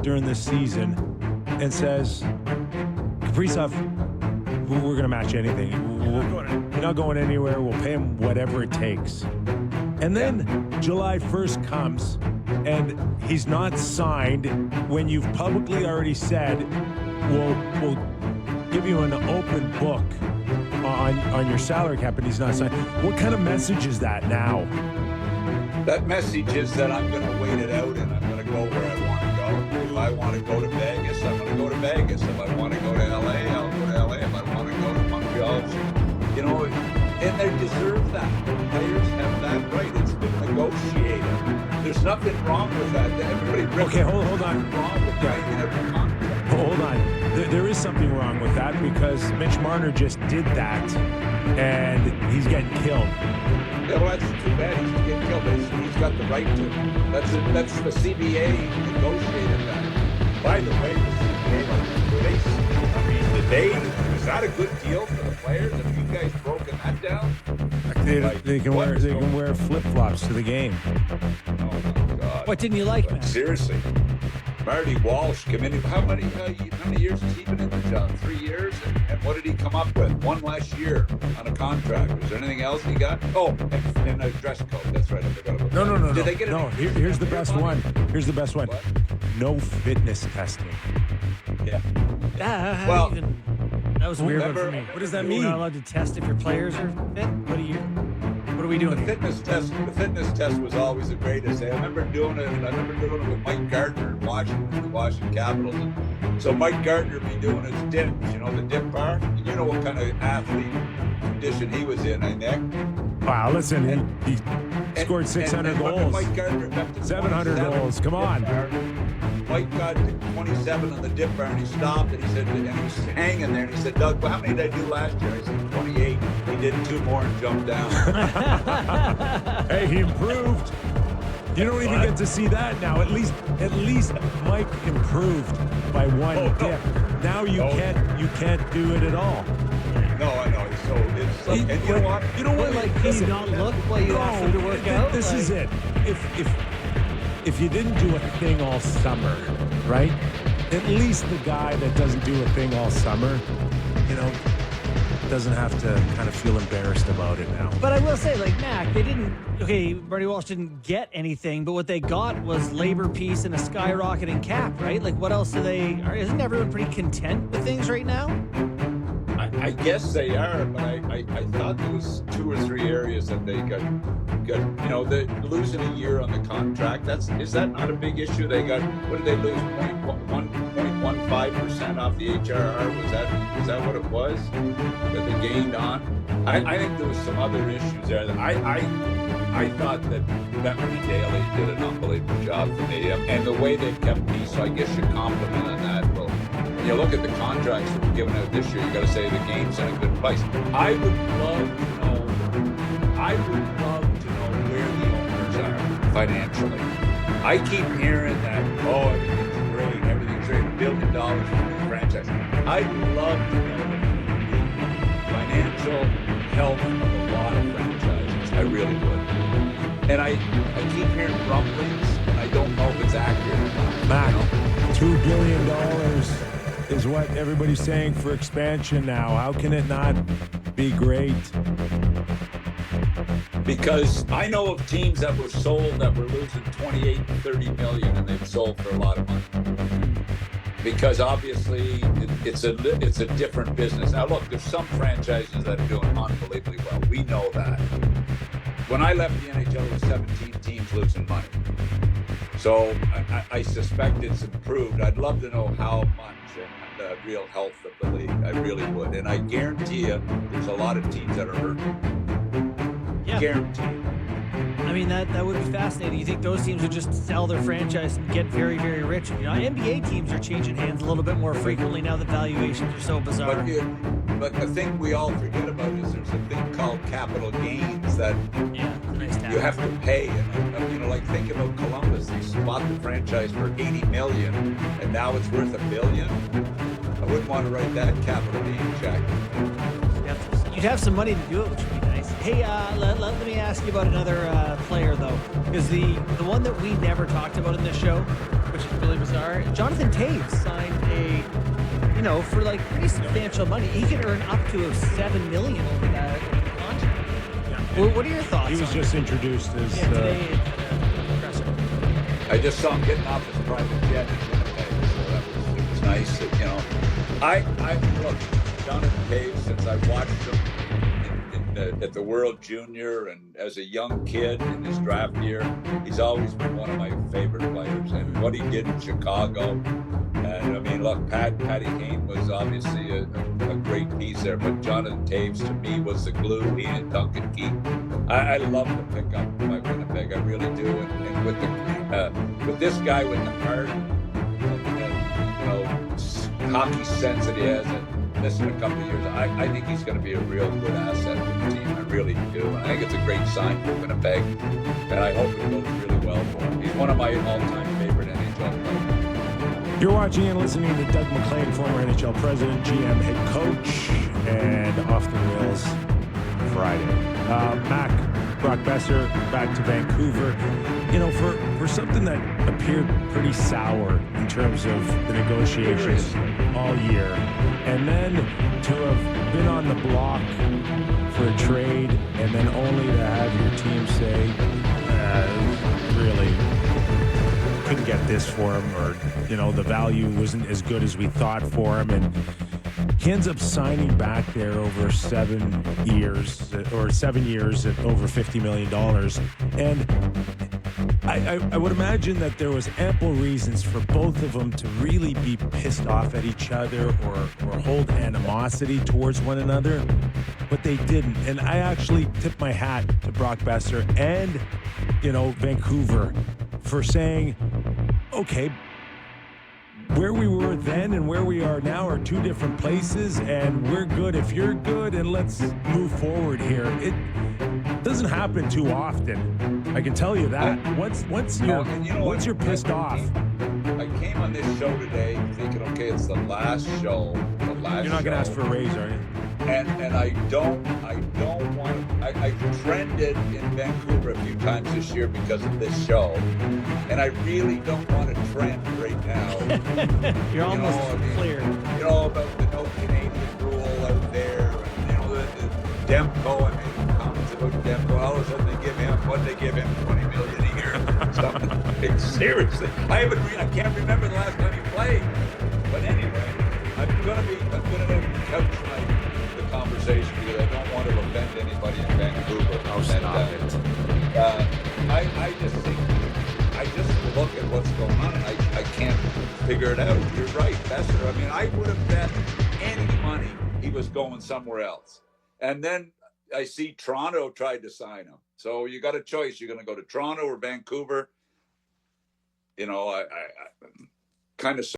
during this season and says, Kaprizov, we're going to match anything. You're not going anywhere. We'll pay him whatever it takes. And then July 1st comes, and he's not signed when you've publicly already said, we'll give you an open book on your salary cap, and he's not signed. What kind of message is that now? That message is that I'm going to wait it out, and I'm going to go where I want to go. If I want to go to Vegas, I'm going to go to Vegas. If I want to go to LA, I'll go to LA. If I want to go to Montreal, you know, and they deserve that. Players have that right. It's been negotiated. There's nothing wrong with that. Everybody. Okay, hold on. Wrong with every contract. Hold on. There is something wrong with that because Mitch Marner just did that, and he's getting killed. Yeah, well, that's too bad. He's getting killed. But he's got the right to. That's the CBA negotiated that. By the way, the CBA, was that a good deal for the players? Have you guys broken that down? They can wear flip-flops to the game. Oh my God! What didn't you like, man? Seriously. Marty Walsh came in. How many years has he been in the job? 3 years? And what did he come up with? One last year on a contract. Was there anything else he got? Oh, and a dress code. That's right. I forgot about that. No. Did they get Here's the best one. Here's the best one. What? No fitness testing. Yeah. Well, that was a weird one for me. What does that You're mean? not allowed to test if your players are fit? What are we doing The here? fitness test was always the greatest. I remember doing it with Mike Gardner in Washington, the Washington Capitals. And so Mike Gardner be doing his dips, you know, the dip bar. You know what kind of athlete condition he was in, Nick? Wow, listen, he scored 600 goals. Mike Gardner got to 700 goals. Come on. Mike got to 27 on the dip bar, and he stopped, and he said, and he was hanging there, and he said, Doug, well, how many did I do last year? I said, 28. He did 2 more and jumped down. Hey, he improved. You don't even get to see that now. At least Mike improved by one dip. Now you can't do it at all. No, I know. So it's and you know what? You know what? Like, can you not look while you ask them to work out? This is it. If you didn't do a thing all summer, right? At least the guy that doesn't do a thing all summer, you know, doesn't have to kind of feel embarrassed about it now. But I will say, like, Mac, they didn't, okay, Marty Walsh didn't get anything, but what they got was labor peace and a skyrocketing cap, right? Like, what else isn't everyone pretty content with things right now? I guess they are, but I thought there was 2 or 3 areas that they got you know, they're losing a year on the contract. Is that not a big issue? They got, what did they lose? 0.15% off the HRR? Was that what it was that they gained on? I think there was some other issues there that I thought that Bettman and Daly did an unbelievable job for me, and the way they kept me, so I guess you compliment on that. Well, you look at the contracts that were given out this year, you got to say the game's in a good place. I would love to know where the owners are financially. I keep hearing that, everything's great, $1 billion for the franchise. I'd love to know the financial health of a lot of franchises. I really would. And I keep hearing rumblings, and I don't know if it's accurate or not. Mac, $2 billion is what everybody's saying for expansion now. How can it not be great? Because I know of teams that were sold that were losing 28 and 30 million, and they've sold for a lot of money. Because obviously it's a different business. Now look, there's some franchises that are doing unbelievably well. We know that. When I left the NHL, there were 17 teams losing money. So I suspect it's improved. I'd love to know how much and the real health of the league. I really would. And I guarantee you there's a lot of teams that are hurting. Yeah. Guarantee you. I mean, that would be fascinating. You think those teams would just sell their franchise and get very, very rich? You know, NBA teams are changing hands a little bit more frequently now that valuations are so bizarre. But the thing we all forget about is there's a thing called capital gains that you have to pay. And, you know, like think about Columbus. They bought the franchise for $80 million, and now it's worth $1 billion. I wouldn't want to write that capital gain check. You'd have some money to do it, which would be nice. is. Hey, let me ask you about another player, though, because the one that we never talked about in this show, which is really bizarre, Jonathan Taves signed for like pretty substantial money. He can earn up to $7 million over the contract. Yeah. What are your thoughts? He was just introduced as today. I just saw him getting off his private jet in Winnipeg, so it was nice. I look, Jonathan Taves, since I watched him at the World Junior and as a young kid in his draft year, he's always been one of my favorite players. And what he did in Chicago, and I mean, look, Patty Kane was obviously a great piece there, but Jonathan Taves to me was the glue. He and Duncan Keith. I love the pickup by Winnipeg, I really do. And with this guy with the heart, hockey sense that he has, and missing a couple of years, I think he's going to be a real good asset for the team. I really do. I think it's a great sign for Winnipeg, and I hope it goes really well for him. He's one of my all-time favorite NHL players. You're watching and listening to Doug MacLean, former NHL president, GM head coach, and Off the Rails Friday. Brock Besser back to Vancouver. For something that appeared pretty sour in terms of the negotiations all year, and then to have been on the block for a trade, and then only to have your team say, really couldn't get this for him, or the value wasn't as good as we thought for him, and he ends up signing back there over 7 years at over $50 million. And I would imagine that there was ample reasons for both of them to really be pissed off at each other or hold animosity towards one another, but they didn't. And I actually tip my hat to Brock Besser and, Vancouver for saying, okay, where we were then and where we are now are two different places, and we're good if you're good, and let's move forward here. It doesn't happen too often. I can tell you that. Once you're pissed off. I came on this show today thinking, okay, it's the last show. You're not going to ask for a raise, are you? And I don't want. I trended in Vancouver a few times this year because of this show, and I really don't want to trend right now. You're almost clear. About the no Canadian rule out there, and the Demko. I made comments about Demko. All of a sudden they give him $20 million a year. Something seriously. I can't remember the last time he played. But anyway, I'm gonna couch the conversation because I don't want to offend anybody in Vancouver. Oh, stop it. I just look at what's going on and I can't figure it out. You're right, Besser. I mean, I would have bet any money he was going somewhere else. And then I see Toronto tried to sign him. So you got a choice. You're going to go to Toronto or Vancouver. I kind of